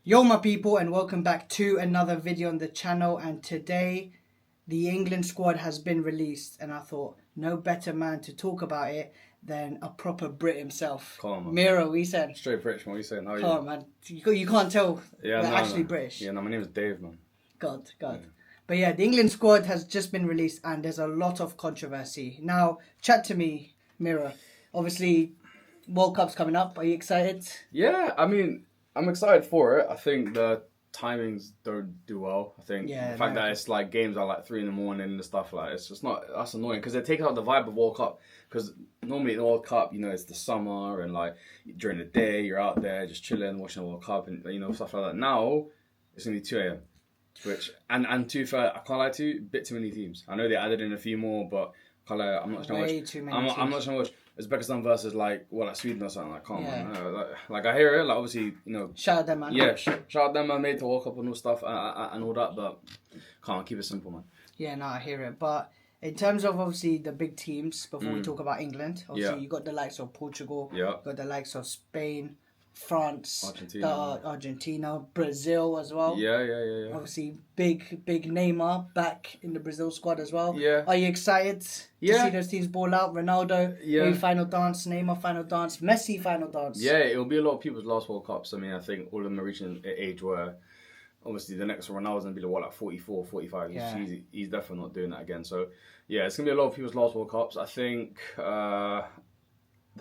Yo my people, and welcome back to another video on the channel. And today the England squad has been released, and I thought no better man to talk about it than a proper Brit himself. Come on, man. Miro, we said. Straight British, man. What are you saying? How are you? Come on, man. You can't tell we're actually British. Yeah, no, my name is Dave, man. God. Yeah. But yeah, the England squad has just been released and there's a lot of controversy. Now, chat to me, Miro. Obviously, World Cup's coming up. Are you excited? Yeah, I mean, I'm excited for it. I think the timings don't do well. I think the fact that it's like games are like 3 a.m. and stuff like it's just not. That's annoying because they take out the vibe of World Cup. Because normally in the World Cup, you know, it's the summer and like during the day you're out there just chilling, watching the World Cup and you know stuff like that. Now it's gonna be 2 a.m. Which and to be fair, I can't lie to you, a bit too many teams. I know they added in a few more, but I can't lie, I'm not sure Way much. too many teams. I'm not sure much. Uzbekistan versus like Sweden or something. Like, come on, man. Like I hear it. Like obviously, you know. Shout out them, man. Yeah, shout out them, man. Made to World Cup and all stuff and all that, but can't keep it simple, man. Yeah, no, I hear it. But in terms of obviously the big teams, before we talk about England, obviously you got the likes of Portugal, you got the likes of Spain, France, Argentina, Brazil as well. Yeah. Obviously, big Neymar back in the Brazil squad as well. Yeah. Are you excited to see those teams ball out? Ronaldo, maybe final dance, Neymar final dance, Messi final dance. Yeah, it'll be a lot of people's last World Cups. I mean, I think all of them are reaching an age where obviously the next Ronaldo's going to be like 44, 45. He's definitely not doing that again. So, yeah, it's going to be a lot of people's last World Cups. I think the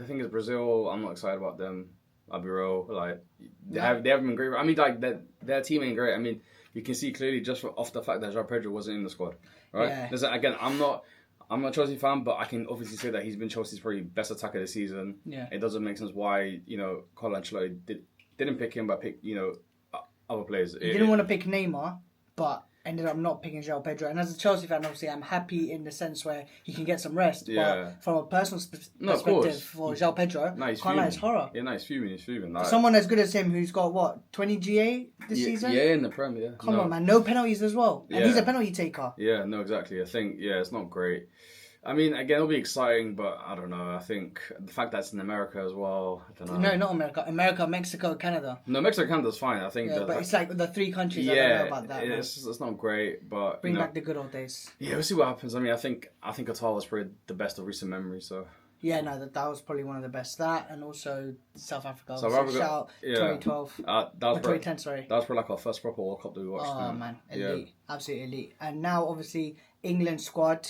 thing is Brazil, I'm not excited about them. I'll be real. Like they haven't been great. I mean, like their team ain't great. I mean, you can see clearly just off the fact that João Pedro wasn't in the squad, right? Yeah. Listen, again, I'm not a Chelsea fan, but I can obviously say that he's been Chelsea's probably best attacker this season. Yeah. It doesn't make sense why Carlo Ancelotti didn't pick him, but pick other players. He didn't want to pick Neymar, but ended up not picking João Pedro. And as a Chelsea fan, obviously, I'm happy in the sense where he can get some rest. Yeah. But from a personal perspective, for João Pedro, it's horror. Yeah, he's fuming. Like, someone as good as him who's got, what, 20 GA this season? Yeah, in the Prem, yeah. Come on, man. No penalties as well. And he's a penalty taker. Yeah, no, exactly. I think, it's not great. I mean, again, it'll be exciting, but I don't know. I think the fact that it's in America as well, I don't know. No, not America. America, Mexico, Canada. No, Mexico, Canada's fine. I think. Yeah, but it's like the 3 countries. I don't know about that. It's not great, but bring back the good old days. Yeah, we'll see what happens. I mean, I think Qatar was probably the best of recent memory. So. Yeah, no, that was probably one of the best. That and also South Africa. Shout 2012. 2010, sorry. That was probably like our first proper World Cup that we watched. Oh man, elite, absolutely elite. And now, obviously, England squad.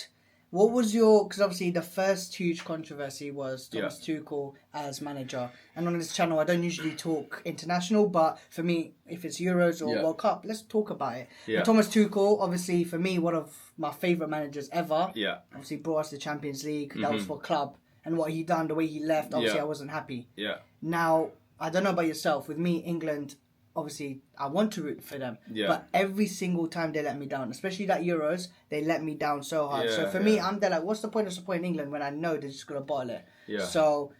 What was because obviously the first huge controversy was Thomas Tuchel as manager. And on this channel, I don't usually talk international, but for me, if it's Euros or World Cup, let's talk about it. Yeah. And Thomas Tuchel, obviously, for me, one of my favourite managers ever. Yeah. Obviously, brought us the Champions League. That was for club. And what he done, the way he left, obviously, I wasn't happy. Yeah. Now, I don't know about yourself. With me, England, obviously, I want to root for them. Yeah. But every single time they let me down, especially that Euros, they let me down so hard. Yeah, so for me, I'm there like, what's the point of supporting England when I know they're just going to bottle it? Yeah. So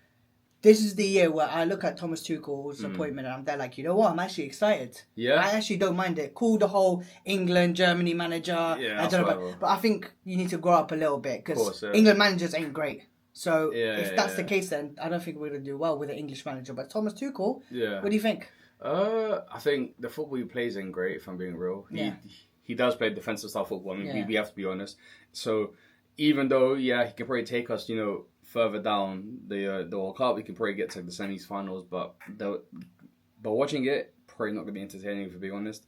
this is the year where I look at Thomas Tuchel's appointment and I'm there like, you know what? I'm actually excited. Yeah. I actually don't mind it. Cool, the whole England, Germany manager. Yeah, I don't know. But I think you need to grow up a little bit because England managers ain't great. So if that's the case, then I don't think we're going to do well with an English manager. But Thomas Tuchel, what do you think? I think the football he plays ain't great, if I'm being real. He does play defensive style football. I mean, we have to be honest. So even though, he can probably take us, further down the World Cup, we can probably get to the semis-finals, but watching it, probably not going to be entertaining, if I'm being honest.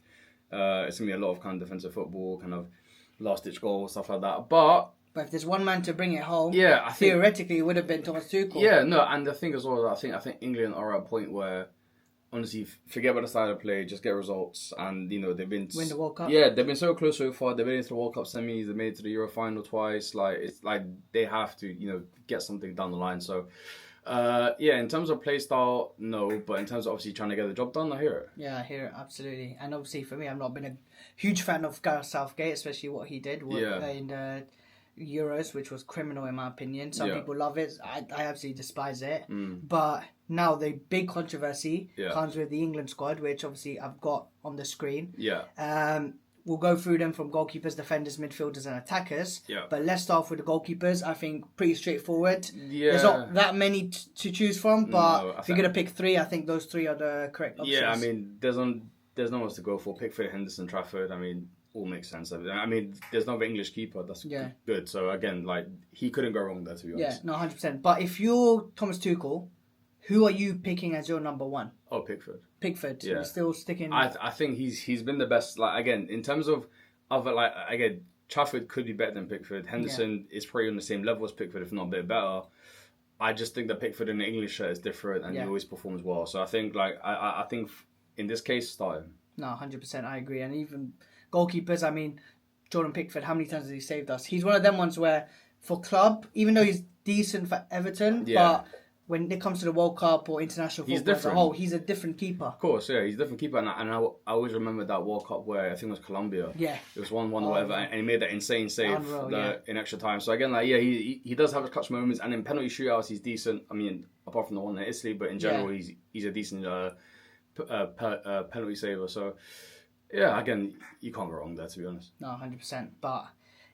It's going to be a lot of kind of defensive football, kind of last-ditch goals, stuff like that. But if there's one man to bring it home, I think, theoretically, it would have been Thomas Tuchel. Yeah, no, and the thing as well, I think England are at a point where, honestly, forget about the style of play, just get results. And, they've been... Win the World Cup. Yeah, they've been so close so far. They've been into the World Cup semis. They made it to the Euro final twice. Like, it's like they have to, get something down the line. So, in terms of play style, no. But in terms of obviously trying to get the job done, I hear it. Yeah, I hear it, absolutely. And obviously, for me, I've not been a huge fan of Gareth Southgate, especially what he did in the Euros, which was criminal in my opinion. Some people love it. I absolutely despise it. But now the big controversy comes with the England squad, which obviously I've got on the screen. We'll go through them from goalkeepers, defenders, midfielders and attackers. But let's start off with the goalkeepers. I think pretty straightforward. There's not that many to choose from, but if you're going to pick 3, I think those 3 are the correct options. Yeah, I mean, there's there's no one else to go for. Pickford, Henderson, Trafford. I mean, all makes sense. I mean, there's no English keeper that's good. So again, like he couldn't go wrong there, to be honest. Yeah, no, 100%. But if you're Thomas Tuchel, who are you picking as your number one? Oh, Pickford. Pickford. Yeah. You're still sticking. I think he's been the best. Like again, in terms of other Trafford could be better than Pickford. Henderson is probably on the same level as Pickford, if not a bit better. I just think that Pickford in the English shirt is different, and he always performs well. So I think I think in this case, start him. No, 100%. I agree. And even goalkeepers. I mean, Jordan Pickford. How many times has he saved us? He's one of them ones where, for club, even though he's decent for Everton, but when it comes to the World Cup or international football as a whole, he's a different keeper. Of course, yeah, he's a different keeper. And I always remember that World Cup where I think it was Colombia. Yeah. It was 1-1 or whatever, and he made that insane save in extra time. So again, he does have his clutch moments, and in penalty shootouts, he's decent. I mean, apart from the one in Italy, but in general, he's a decent penalty saver. So, yeah, again, you can't go wrong there, to be honest. No, 100%. But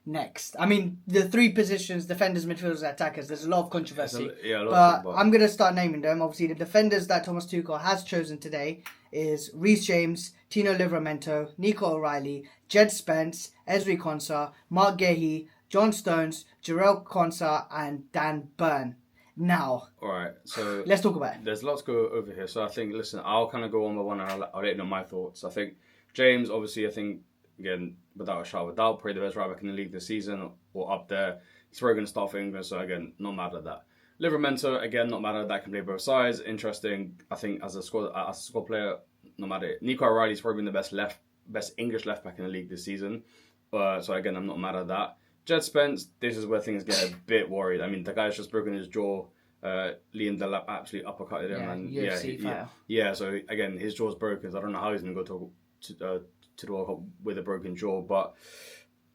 next, I mean, the three positions, defenders, midfielders, attackers, there's a lot of controversy. But I'm going to start naming them. Obviously, the defenders that Thomas Tuchel has chosen today is Reece James, Tino Livramento, Nico O'Reilly, Jed Spence, Ezri Konsa, Mark Gahey, John Stones, Jarrell Konsa, and Dan Burn. Now, all right, so let's talk about it. There's lots to go over here. So I think, listen, I'll kind of go one by one and I'll let you know my thoughts. I think James, obviously, again, without a shadow of a doubt, probably the best right back in the league this season or up there. He's probably going to start for England, so again, not mad at that. Livramento, again, not mad at that, can play both sides. Interesting, I think, as a squad player, not mad at it. Nico O'Reilly's probably been the best English left back in the league this season. So again, I'm not mad at that. Jed Spence, this is where things get a bit worried. I mean, the guy's just broken his jaw. Liam Delap absolutely uppercutted him. And so again, his jaw's broken. So I don't know how he's going to go to the World Cup with a broken jaw. But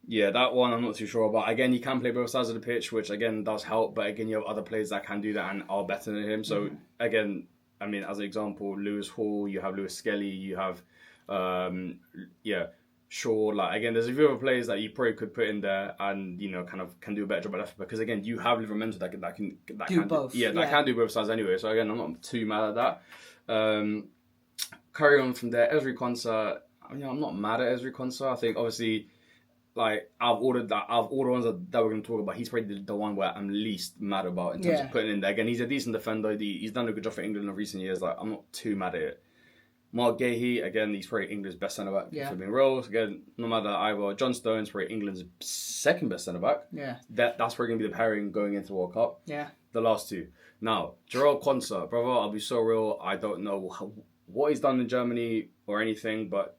yeah, that one I'm not too sure about. Again, he can play both sides of the pitch, which again does help. But again, you have other players that can do that and are better than him. So again, I mean, as an example, Lewis Hall, you have Lewis Skelly, you have Shaw, again, there's a few other players that you probably could put in there and, kind of can do a better job at left, because again, you have Livramento that can do both. That can do both sides anyway. So again, I'm not too mad at that. Carry on from there, Ezri Konsa. I'm not mad at Ezri Konsa. I think obviously, out of all the ones that we're going to talk about, he's probably the one where I'm least mad about in terms of putting in there. Again, he's a decent defender. He's done a good job for England in recent years. I'm not too mad at it. Mark Gahey, again, he's probably England's best centre-back for being real. Again, no matter either. John Stones, probably England's second best centre-back. Yeah. That's probably going to be the pairing going into the World Cup. Yeah. The last two. Now, Jarrell Konsa, brother, I'll be so real. I don't know what he's done in Germany or anything, but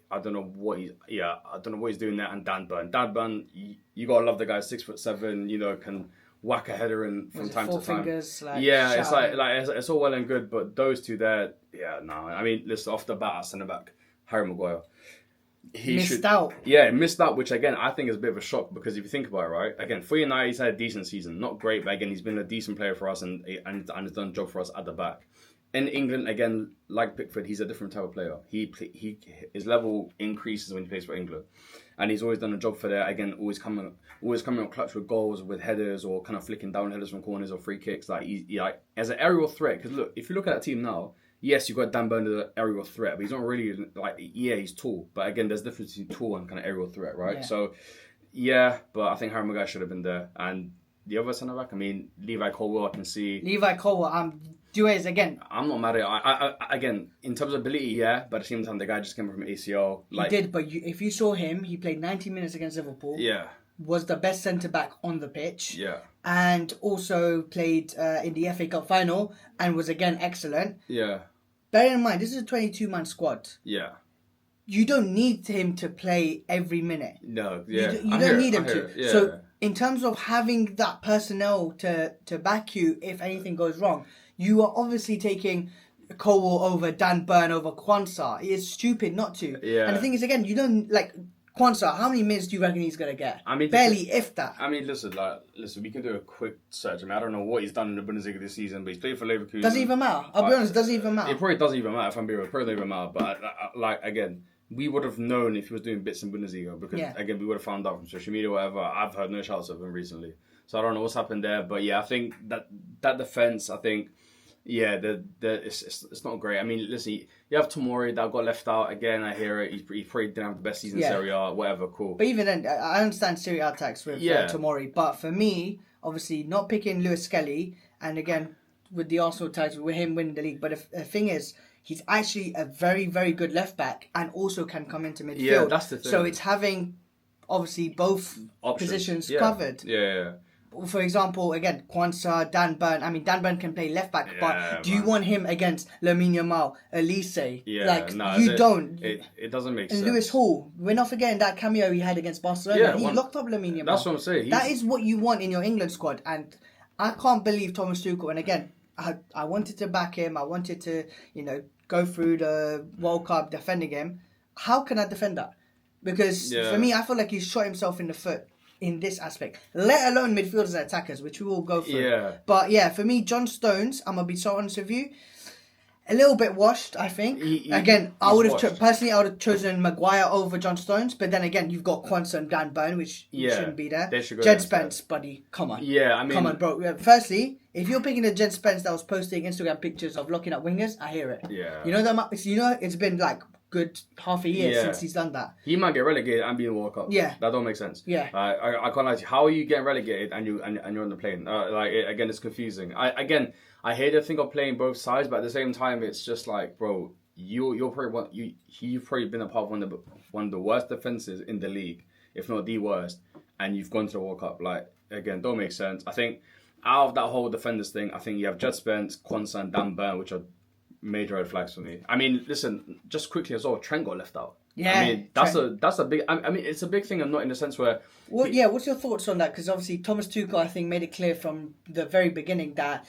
I don't know what he's doing there. And Dan Burn, you got to love the guy, 6'7", can whack a header in from time to time. Fingers, it's all well and good, but those two there, no. I mean, listen, off the bat, centre back, Harry Maguire. He missed out, which again I think is a bit of a shock, because if you think about it, right, again, for United he's had a decent season, not great, but again he's been a decent player for us and has done a job for us at the back. In England, again, like Pickford, he's a different type of player. His level increases when he plays for England, and he's always done a job for that. Again, always coming up clutch with goals, with headers, or kind of flicking down headers from corners or free kicks. As an aerial threat. Because look, if you look at that team now, yes, you've got Dan Burn as an aerial threat, but he's not really he's tall. But again, there's a difference between tall and kind of aerial threat, right? Yeah. So, but I think Harry Maguire should have been there. And the other centre back, I mean, Levi Colwill, I can see. Levi Colwill, again. I'm not mad at it. I again, in terms of ability, but at the same time, the guy just came from ACL. He did, but if you saw him, he played 90 minutes against Liverpool. Yeah. Was the best centre-back on the pitch. Yeah. And also played in the FA Cup final and was again excellent. Yeah. Bear in mind, this is a 22-man squad. Yeah. You don't need him to play every minute. No, yeah. You don't need him to. Yeah. So, in terms of having that personnel to back you if anything goes wrong, you are obviously taking Colwill over Dan Burn over Kwanzaa. It's stupid not to. Yeah. And the thing is, again, you don't Kwanzaa, how many minutes do you reckon he's going to get? I mean, barely, if that. I mean, listen, we can do a quick search. I mean, I don't know what he's done in the Bundesliga this season, but he's played for Leverkusen. Doesn't even matter. I'll be honest, doesn't even matter. It probably doesn't even matter if I'm being real. It probably doesn't even matter. But, again, we would have known if he was doing bits in Bundesliga, because, again, we would have found out from social media or whatever. I've heard no shouts of him recently. So I don't know what's happened there. But, I think that defence, I think, Yeah, it's not great. I mean, listen, you have Tomori that got left out again. I hear it. He probably didn't have the best season in Serie A, whatever. Cool. But even then, I understand Serie A tax with Tomori. But for me, obviously, not picking Lewis Skelly, and again with the Arsenal tax, with him winning the league. But the thing is, he's actually a very, very good left back, and also can come into midfield. Yeah, that's the thing. So it's having obviously both positions covered. Yeah. For example, again, Kwanzaa, Dan Burn. I mean, Dan Burn can play left back, but do you want him against Lamine Yamal, Elise? Yeah, you don't. It doesn't make and sense. Lewis Hall, we're not forgetting that cameo he had against Barcelona. He locked up Lamine Yamal. That's what I'm saying. That is what you want in your England squad, and I can't believe Thomas Tuchel. And again, I wanted to back him. I wanted to, go through the World Cup defending him. How can I defend that? Because for me, I feel like he's shot himself in the foot in this aspect, let alone midfielders and attackers, which we will go through. Yeah. But for me, John Stones, I'm going to be so honest with you, a little bit washed, I think. I would have personally, I would have chosen Maguire over John Stones, but then again, you've got Kwanzaa and Dan Burn, which shouldn't be there. Jed Spence, buddy, come on. Yeah, I mean... Come on, bro. Firstly, if you're picking the Jed Spence that was posting Instagram pictures of locking up wingers, I hear it. Yeah. It's been like good half a year since he's done that. He might get relegated and be in the World Cup. Yeah, that don't make sense. Yeah, I can't lie to you. How are you getting relegated and you're on the plane? Again, it's confusing. I hate the thing of playing both sides, but at the same time, it's just like, bro, you've probably been a part of one of the worst defenses in the league, if not the worst, and you've gone to the World Cup. Like, again, don't make sense. I think out of that whole defenders thing, I think you have Jed Spence, Kwanzaa, and Dan Burn, which are major red flags for me. I mean, listen, just quickly as well, Trent got left out. Yeah, I mean, that's a big. I mean, it's a big thing, and not in the sense where. What's your thoughts on that? Because obviously Thomas Tuchel, I think, made it clear from the very beginning that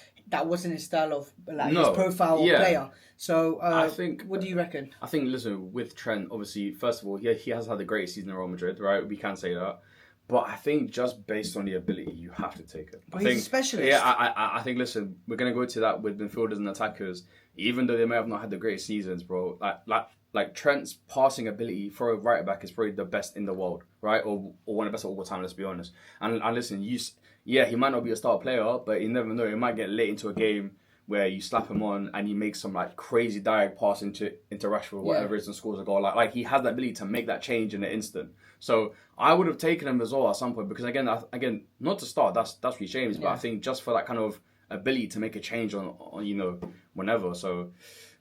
wasn't his style of his profile or player. So I think. What do you reckon? I think, listen, with Trent, obviously, first of all, he has had a great season in Real Madrid, right? We can say that. But I think just based on the ability, you have to take it. But he's a specialist. Yeah, I think, listen, we're going to go to that with midfielders and attackers. Even though they may have not had the great seasons, bro, like Trent's passing ability for a right back is probably the best in the world, right? Or one of the best of all time, let's be honest. And listen, he might not be a star player, but you never know. He might get late into a game where you slap him on and he makes some like crazy direct pass into Rashford or whatever it is and scores a goal. Like he has the ability to make that change in an instant. So I would have taken him as well at some point because again, not to start. That's really James, but I think just for that kind of ability to make a change on whenever. So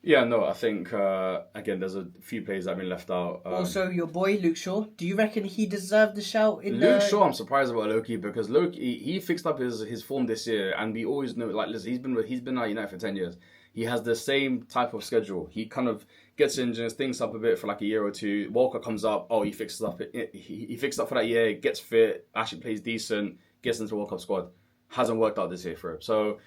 I think again there's a few players that have been left out. Also, your boy Luke Shaw. Do you reckon he deserved the shout? Shaw, I'm surprised about Loki because Loki he fixed up his form this year, and we always know listen, he's been at United for 10 years. He has the same type of schedule. He kind of gets injured, thinks up a bit for like a year or two. Walker comes up, he fixes up. He fixed up for that year, gets fit, actually plays decent, gets into the World Cup squad. Hasn't worked out this year for him. So,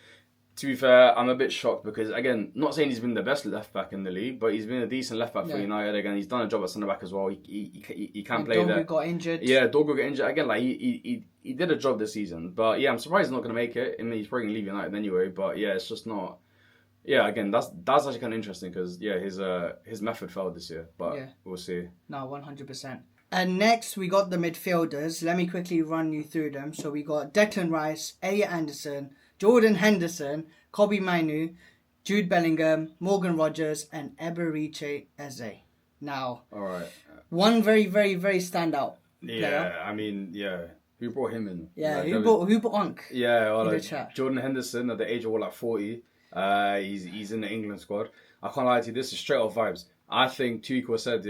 to be fair, I'm a bit shocked because, again, not saying he's been the best left back in the league, but he's been a decent left back for United. Again, he's done a job at centre back as well. He can play there. Dorgu got injured. Yeah, Dorgu got injured. Again, he did a job this season. But I'm surprised he's not going to make it. I mean, he's probably going to leave United anyway. But it's just not. Again, that's actually kind of interesting because his method failed this year. But we'll see. No, 100%. And next, we got the midfielders. Let me quickly run you through them. So we got Declan Rice, Elliot Anderson, Jordan Henderson, Kobe Mainu, Jude Bellingham, Morgan Rogers, and Eberiche Eze. Now, all right, one very, very, very standout player. Yeah, I mean, who brought him in? Yeah, who brought Unk? Yeah, Jordan Henderson at the age of 40. He's in the England squad. I can't lie to you, this is straight off vibes. I think Tuchel said,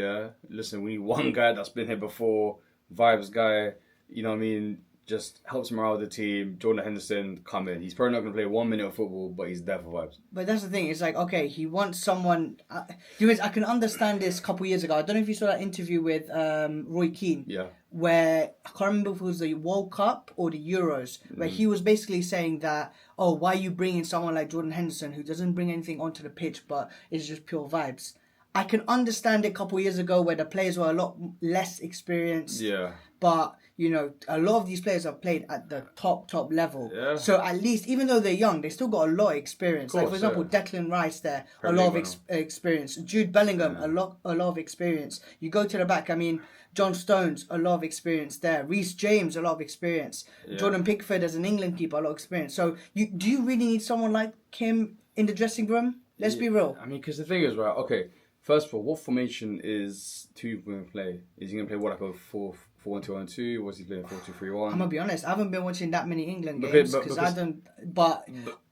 listen, we need one guy that's been here before, vibes guy, you know what I mean, just helps morale with the team. Jordan Henderson, come in. He's probably not going to play 1 minute of football, but he's there for vibes. But that's the thing, it's like, okay, he wants someone... I can understand this a couple of years ago. I don't know if you saw that interview with Roy Keane. Yeah. Where, I can't remember if it was the World Cup or the Euros, where he was basically saying that, why are you bringing someone like Jordan Henderson who doesn't bring anything onto the pitch, but is just pure vibes? I can understand it a couple of years ago where the players were a lot less experienced. Yeah. But, a lot of these players have played at the top level. Yeah. So at least, even though they're young, they still got a lot of experience. Like, for example, Declan Rice there, a lot of experience. Jude Bellingham, a lot of experience. You go to the back, I mean, John Stones, a lot of experience there. Reece James, a lot of experience. Yeah. Jordan Pickford as an England keeper, a lot of experience. So do you really need someone like him in the dressing room? Let's be real. I mean, because the thing is, right, okay, first of all, what formation is Tuchel going to play? Is he going to play what, like a 4-1-2-1-2? Was he playing 4-2-3-1? I'm going to be honest, I haven't been watching that many England games because I don't... But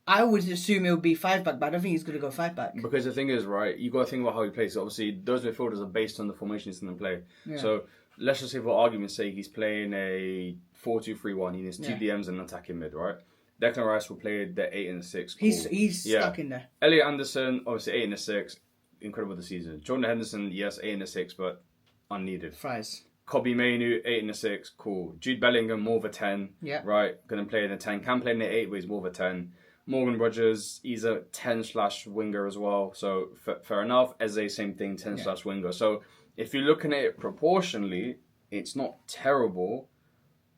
I would assume it would be 5-back, but I don't think he's going to go 5-back. Because the thing is, right, you got to think about how he plays. So obviously, those midfielders are based on the formation he's going to play. Yeah. So let's just say, for argument's sake, he's playing a 4-2-3-1. He needs two DMs and an attacking mid, right? Declan Rice will play the 8 and the 6. Cool. He's stuck in there. Elliot Anderson, obviously 8 and the 6. Incredible this season. Jordan Henderson, yes, 8 and the 6, but unneeded. Fries. Kobe Mainu, 8 and a 6, cool. Jude Bellingham, more of a 10. Yeah. Right, going to play in the 10. Can play in the 8, but he's more of a 10. Morgan Rogers, he's a 10/winger as well. So, fair enough. Eze, same thing, 10/winger. So, if you're looking at it proportionally, it's not terrible,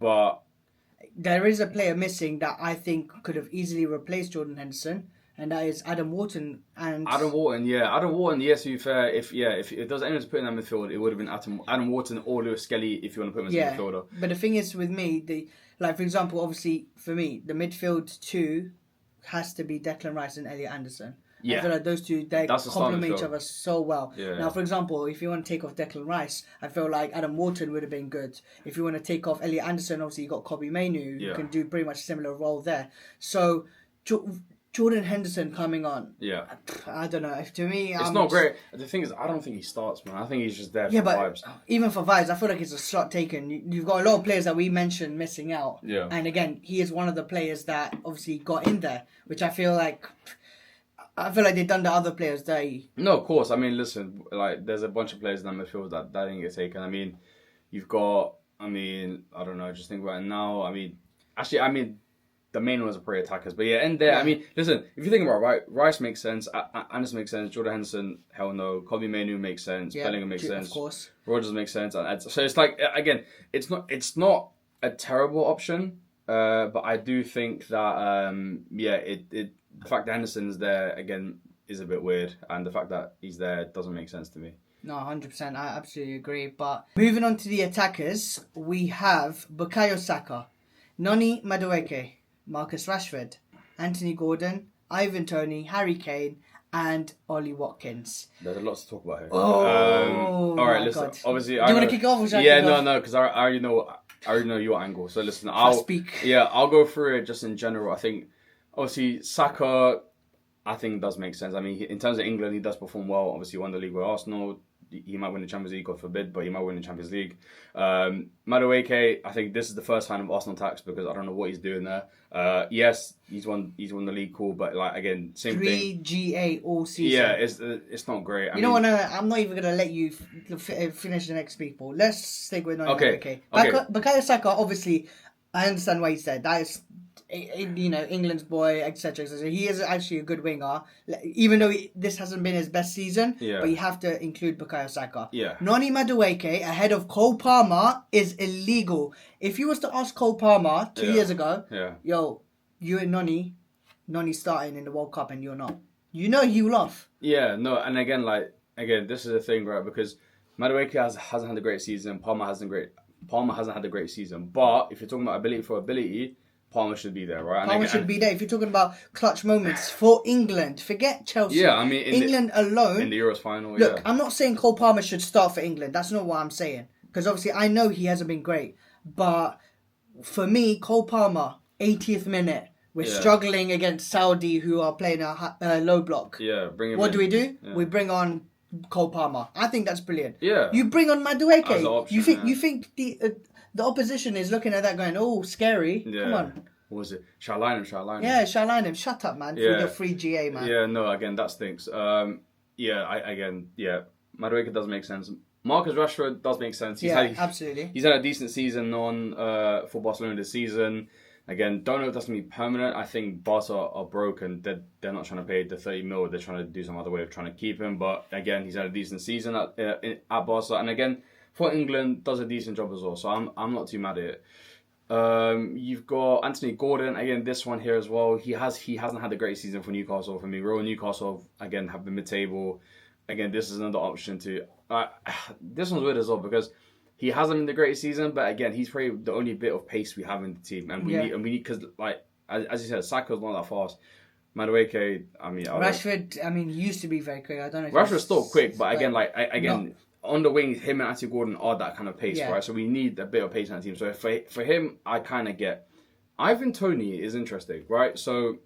but... There is a player missing that I think could have easily replaced Jordan Henderson, and that is Adam Wharton. Adam Wharton, yes, to be fair, if it does anyone to put in that midfield, it would have been Adam Wharton or Lewis Skelly if you want to put him as a midfielder. But the thing is with me, for example, obviously, for me, the midfield 2 has to be Declan Rice and Elliot Anderson. Yeah. I feel like those two, they complement each other so well. Yeah. Now, for example, if you want to take off Declan Rice, I feel like Adam Wharton would have been good. If you want to take off Elliot Anderson, obviously you got Kobe Mainu, who can do pretty much a similar role there. So, Jordan Henderson coming on. Yeah. I don't know. To me, it's not great. The thing is, I don't think he starts, man. I think he's just there for vibes. Even for vibes, I feel like it's a shot taken. You've got a lot of players that we mentioned missing out. Yeah. And again, he is one of the players that obviously got in there, which I feel like they've done the other players dirty. No, of course. I mean, listen, like, there's a bunch of players in that midfield that didn't get taken. I mean, you've got, I don't know, just think about it now. The main ones are probably attackers. But yeah, and there, I mean, listen, if you think about it, Rice makes sense, Anderson makes sense, Jordan Henderson, hell no, Kobe Mainu makes sense, Bellingham makes sense, of course. Rogers makes sense. So it's like, again, it's not a terrible option, but I do think that, the fact that Henderson's there, again, is a bit weird, and the fact that he's there doesn't make sense to me. No, 100%, I absolutely agree. But moving on to the attackers, we have Bukayo Saka, Noni Madueke, Marcus Rashford, Anthony Gordon, Ivan Toney, Harry Kane, and Ollie Watkins. There's a lot to talk about here. Oh, all right, listen. God. Obviously, do you want to kick off? Or should I kick off? No, because I already know your angle. So listen, I'll go through it just in general. I think obviously Saka, I think does make sense. I mean, in terms of England, he does perform well. Obviously, won the league with Arsenal. He might win the Champions League, God forbid, but he might win the Champions League. Madueke, I think this is the first time of Arsenal tax because I don't know what he's doing there. Yes, he's won the league, cool, but like again, same 3 thing. 3 GA all season. Yeah, it's not great. I'm not even gonna let you finish the next people. Let's stick with Madueke. Bukayo Saka, obviously, I understand what he said. That is, England's boy, etc. He is actually a good winger, even though this hasn't been his best season. Yeah. But you have to include Bukayo Saka. Yeah. Noni Madueke ahead of Cole Palmer is illegal. If you was to ask Cole Palmer 2 years ago, yo, you and Noni starting in the World Cup and you're not, he will off. Yeah, no, and again, this is the thing, right? Because Madueke hasn't had a great season. Palmer hasn't had a great season. But if you're talking about ability, Palmer should be there, right? Palmer should be there. If you're talking about clutch moments for England, forget Chelsea. Yeah, I mean, England alone. In the Euros final, Look, I'm not saying Cole Palmer should start for England. That's not what I'm saying. Because obviously I know he hasn't been great. But for me, Cole Palmer, 80th minute. We're struggling against Saudi who are playing a low block. Yeah, bring him in. What do? Yeah. We bring on Cole Palmer. I think that's brilliant. Yeah. You bring on Madueke. As an option, you think the opposition is looking at that going, oh, scary. Yeah. Come on. What was it? Shall I line him? Yeah, shall I line him? Shut up, man. Yeah. For your free GA, man. Yeah, no, again, that stinks. Madueke does make sense. Marcus Rashford does make sense. Absolutely. He's had a decent season for Barcelona this season. Again, don't know if that's going to be permanent. I think Barca are broken. They're not trying to pay the 30 mil. They're trying to do some other way of trying to keep him. But again, he's had a decent season at Barca. And again, for England, does a decent job as well. So I'm not too mad at it. You've got Anthony Gordon. Again, this one here as well. He hasn't had a great season for Newcastle. For me, Royal Newcastle, again, have been mid-table. Again, this is another option too. This one's weird as well because he hasn't been the greatest season, but again, he's probably the only bit of pace we have in the team, and we need because, like, as you said, Saka's not that fast. Madueke, I mean, Rashford, I mean, he used to be very quick. I don't know. If Rashford's still quick, but again, no. On the wing, him and Anthony Gordon are that kind of pace, right? So we need a bit of pace in that team. So for him, I kind of get. Ivan Toney is interesting, right? So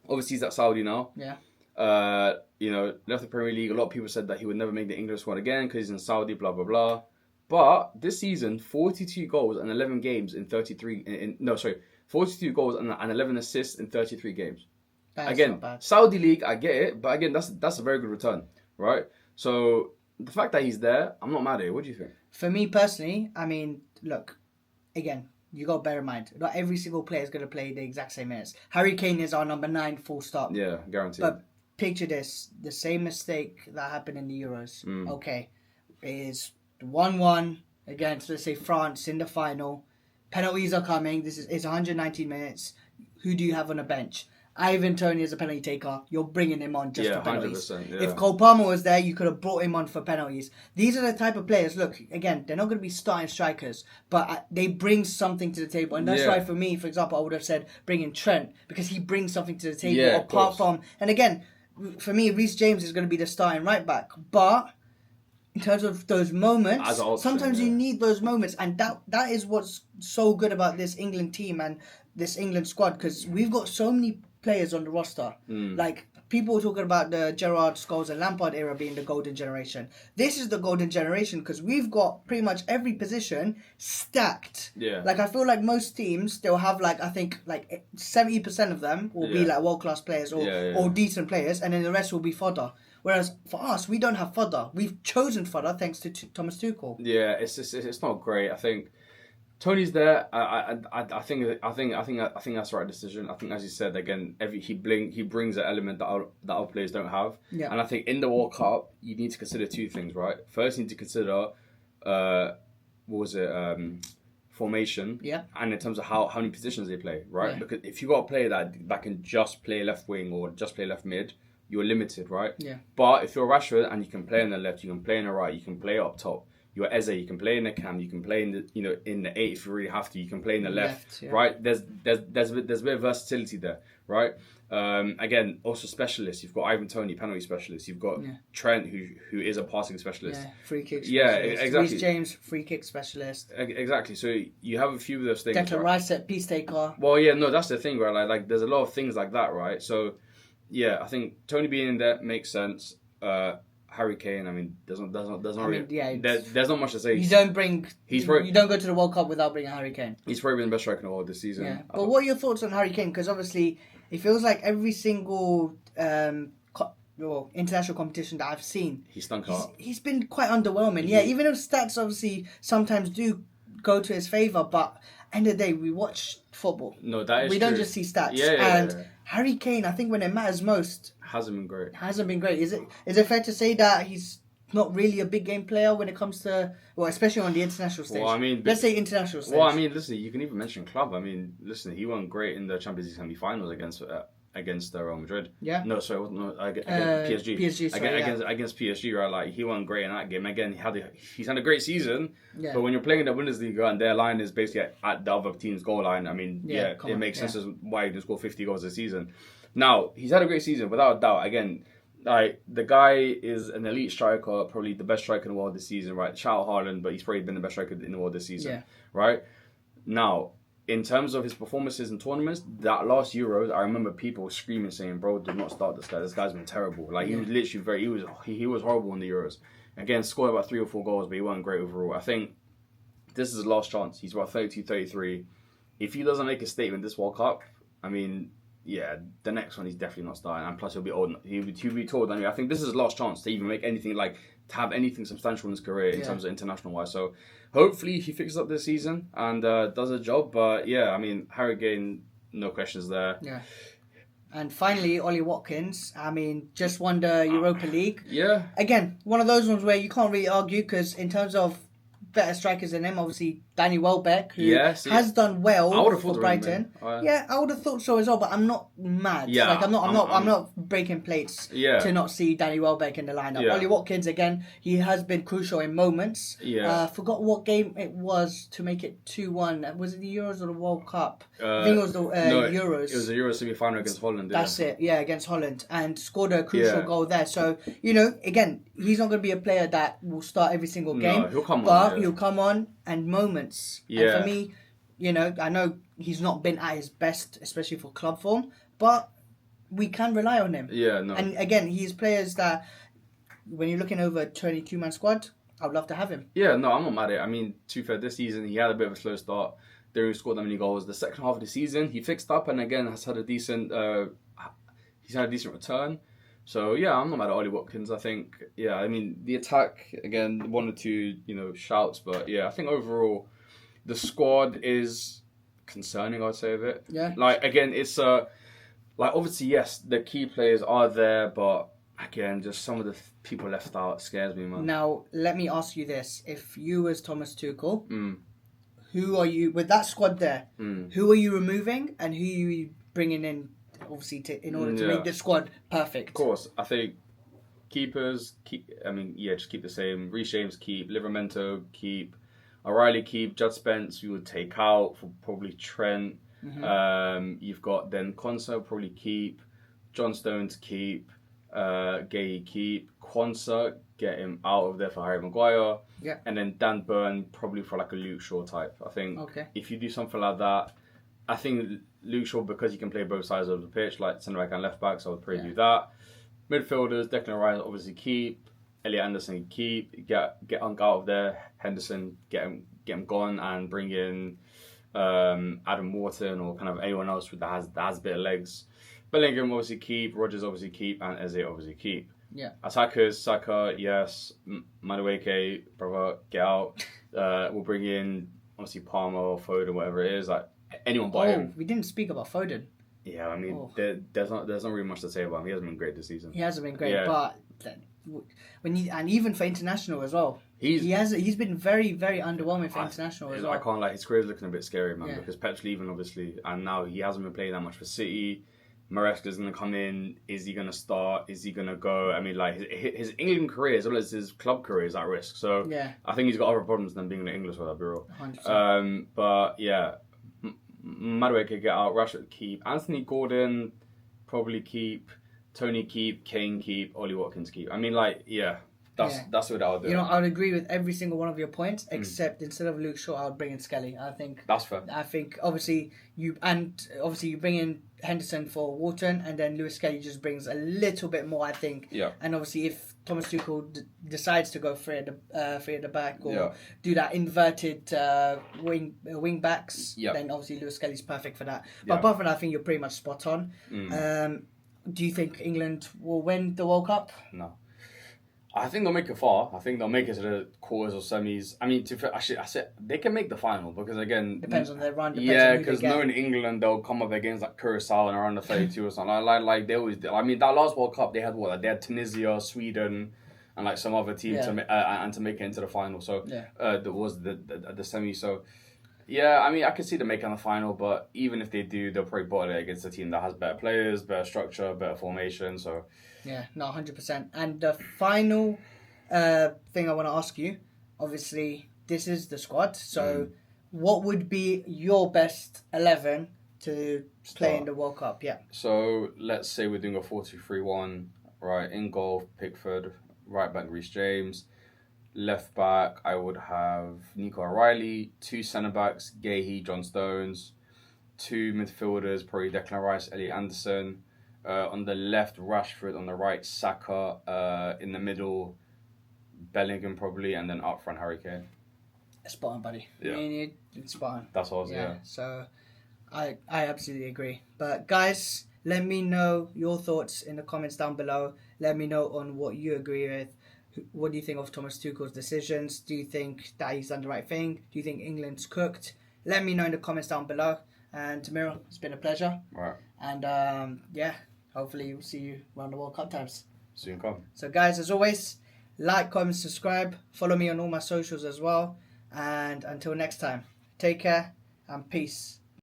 obviously he's at Saudi now. Yeah. Left the Premier League. A lot of people said that he would never make the English squad again because he's in Saudi, blah blah blah. But this season, 42 goals and 11 games in 33. 42 goals and 11 assists in 33 games. That's again, not bad. Saudi League, I get it, but again, that's a very good return, right? So the fact that he's there, I'm not mad at it. What do you think? For me personally, I mean, look, again, you got to bear in mind, not every single player is going to play the exact same minutes. Harry Kane is our number 9, full stop. Yeah, guaranteed. But picture this, the same mistake that happened in the Euros. Okay, is 1-1 against, let's say, France in the final. Penalties are coming. It's 119 minutes. Who do you have on the bench? Ivan Toney is a penalty taker. You're bringing him on just for penalties. 100%, yeah. If Cole Palmer was there, you could have brought him on for penalties. These are the type of players. Look, again, they're not going to be starting strikers, but they bring something to the table. And that's why, for me, for example, I would have said bring in Trent because he brings something to the table. Yeah, apart from, and again, for me, Reece James is going to be the starting right back. But in terms of those moments, sometimes you need those moments, and that is what's so good about this England team and this England squad, because we've got so many players on the roster. Like, people were talking about the Gerrard, Scholes and Lampard era being the golden generation. This is the golden generation because we've got pretty much every position stacked. Yeah. Like, I feel like most teams, they'll have I think 70% of them will be world-class players or decent players, and then the rest will be fodder. Whereas for us, we don't have fodder. We've chosen fodder thanks to Thomas Tuchel. Yeah, it's not great. I think Tony's there. I think that's the right decision. I think, as you said, again, he brings an element that our players don't have. Yeah. And I think in the World Cup, you need to consider two things, right? First, you need to consider formation. Yeah. And in terms of how many positions they play, right? Yeah. Because if you got a player that can just play left wing or just play left mid, you're limited, right? Yeah. But if you're Rashford and you can play on the left, you can play on the right, you can play up top. You're Eze, you can play in the cam, you can play in the in the 8 if you really have to. You can play in the left, right? There's a bit of versatility there, right? Again, also specialists. You've got Ivan Toney, penalty specialist. You've got Trent, who is a passing specialist. Yeah, free kick specialist. Yeah, exactly. Reece James, free kick specialist. Exactly. So you have a few of those things. Declan Rice, set piece taker. Well, yeah, no, that's the thing, right? Like there's a lot of things like that, right? So yeah, I think Toney being in there makes sense. Harry Kane, I mean, there's not much to say. You don't go to the World Cup without bringing Harry Kane. He's probably been the best striker in the world this season. Yeah. But what are your thoughts on Harry Kane? Because obviously, it feels like every single international competition that I've seen, he's stunk out. He's been quite underwhelming. Yeah, even if stats obviously sometimes do go to his favour, but end of the day, we watch football. No, that is we true. don't just see stats. Yeah. Harry Kane, I think when it matters most, hasn't been great. Is it fair to say that he's not really a big game player when it comes to, especially on the international stage? Well, I mean, let's say international stage. Well, I mean, listen, you can even mention club. I mean, listen, he won great in the Champions League semi-finals against Real Madrid. Yeah. No, sorry, against PSG. PSG, sorry, against PSG, right? Like, he won great in that game. Again, he's had a great season. Yeah. But when you're playing in the Bundesliga and their line is basically at the other team's goal line, I mean, it makes sense as why he can score 50 goals a season. Now, he's had a great season, without a doubt. Again, like, the guy is an elite striker, probably the best striker in the world this season, right? Shout out Haaland, but he's probably been the best striker in the world this season, right? Now, in terms of his performances in tournaments, that last Euros, I remember people screaming, saying, "Bro, do not start this guy. This guy's been terrible." Like, he was literally he was horrible in the Euros. Again, scored about 3 or 4 goals, but he wasn't great overall. I think this is his last chance. He's about 32, 33. If he doesn't make a statement this World Cup, I mean, yeah, the next one he's definitely not starting, and plus he'll be old. He'll be told anyway. I think this is his last chance to even make anything, like, to have anything substantial in his career in terms of international wise. So hopefully he fixes up this season and does a job. But yeah, I mean, Harry Kane, no questions there. Yeah. And finally, Ollie Watkins. I mean, just won the Europa League. Yeah. Again, one of those ones where you can't really argue because in terms of better strikers than him. Obviously, Danny Welbeck, who Yeah, has done well I would have for thought Brighton. Yeah, I would have thought so as well. But I'm not mad. Yeah, like I'm not breaking plates to not see Danny Welbeck in the lineup. Yeah. Ollie Watkins again. He has been crucial in moments. Yeah. Forgot what game it was to make it 2-1. Was it the Euros or the World Cup? I think it was the Euros. It was the Euro semi-final against Holland. That's it. Yeah, against Holland, and scored a crucial goal there. So again, he's not going to be a player that will start every single game. No, he'll come on. But he'll come on and moments. Yeah. And for me, I know he's not been at his best, especially for club form, but we can rely on him. Yeah, no. And again, he's players that, when you're looking over a 22-man squad, I'd love to have him. Yeah, no, I'm not mad at it. I mean, to be fair, this season he had a bit of a slow start. Didn't really score that many goals. The second half of the season, he fixed up and again has had a decent. He's had a decent return. So yeah, I'm not mad at Ollie Watkins. I think I mean the attack again, 1 or 2 shouts, but yeah, I think overall the squad is concerning. I'd say of it. Yeah. Like again, it's obviously yes, the key players are there, but again, just some of the people left out scares me, man. Now let me ask you this: if you was Thomas Tuchel, who are you with that squad there? Who are you removing and who are you bringing in? Obviously, in order to make the squad perfect. Of course, I think keepers just keep the same. Reece James keep, Livramento keep, O'Reilly keep, Judd Spence you would take out for probably Trent. You've got then Konsa probably keep, John Stones keep, Gay keep, Quansah get him out of there for Harry Maguire. Yeah. And then Dan Burn probably for like a Luke Shaw type. I think if you do something like that, I think Luke Shaw, because he can play both sides of the pitch, like centre back and left back, so I would probably do that. Midfielders, Declan Rice obviously keep, Elliot Anderson keep, get Unk out of there, Henderson get him gone, and bring in Adam Wharton or kind of anyone else that has a bit of legs. Bellingham obviously keep, Rodgers obviously keep, and Eze obviously keep. Yeah. Attackers, Saka, yes, Madueke, brother, get out. We'll bring in obviously Palmer or Foden, whatever it is, like. Anyone but him. We didn't speak about Foden. Yeah, I mean, there's not really much to say about him. He hasn't been great this season. He hasn't been great, but and even for international as well, he's been very, very underwhelming for international as well. I can't lie, his career is looking a bit scary, man. Because Pep's leaving, obviously, and now he hasn't been playing that much for City. Maresca's going to come in. Is he going to start? Is he going to go? I mean, like his England career as well as his club career is at risk. So I think he's got other problems than being in the English squad. I'll be real. 100%. But yeah. Madueke get out, Rashford keep, Anthony Gordon probably keep, Tony keep, Kane keep, Ollie Watkins keep. I mean, that's what I would do. I would agree with every single one of your points, except instead of Luke Shaw, I would bring in Skelly. I think that's fair. I think obviously you bring in Henderson for Wharton, and then Lewis Skelly just brings a little bit more, I think. Yeah. And obviously, if Thomas Tuchel decides to go free at the back or do that inverted wing backs, then obviously Lewis Skelly's perfect for that. But apart from that, I think you're pretty much spot on. Do you think England will win the World Cup? No. I think they'll make it far. I think they'll make it to the quarters or semis. I mean, I said they can make the final because again depends on their run. Because knowing England, they'll come up against like Curacao and around the 32 or something. Like they always. I mean, that last World Cup they had what? They had Tunisia, Sweden, and like some other team to make it into the final. So that was the semi. So yeah, I mean, I could see them making the final, but even if they do, they'll probably bottle it against a team that has better players, better structure, better formation. So. Yeah, no, 100%. And the final thing I want to ask you, obviously, this is the squad. So, what would be your best 11 to play in the World Cup? Yeah. So, let's say we're doing a 4-2-3-1. Right, in goal, Pickford. Right back, Reece James. Left back, I would have Nico O'Reilly. 2 centre backs, Gahey, John Stones. 2 midfielders, probably Declan Rice, Elliot Anderson. On the left, Rashford. On the right, Saka. In the middle, Bellingham probably. And then up front, Harry Kane. Spot on, buddy. Yeah. It's spot on. That's what I was, yeah. So, I absolutely agree. But, guys, let me know your thoughts in the comments down below. Let me know on what you agree with. What do you think of Thomas Tuchel's decisions? Do you think that he's done the right thing? Do you think England's cooked? Let me know in the comments down below. And, Tamiro, it's been a pleasure. Right. And, hopefully we'll see you around the World Cup times. Soon come. So guys, as always, like, comment, subscribe. Follow me on all my socials as well. And until next time, take care and peace.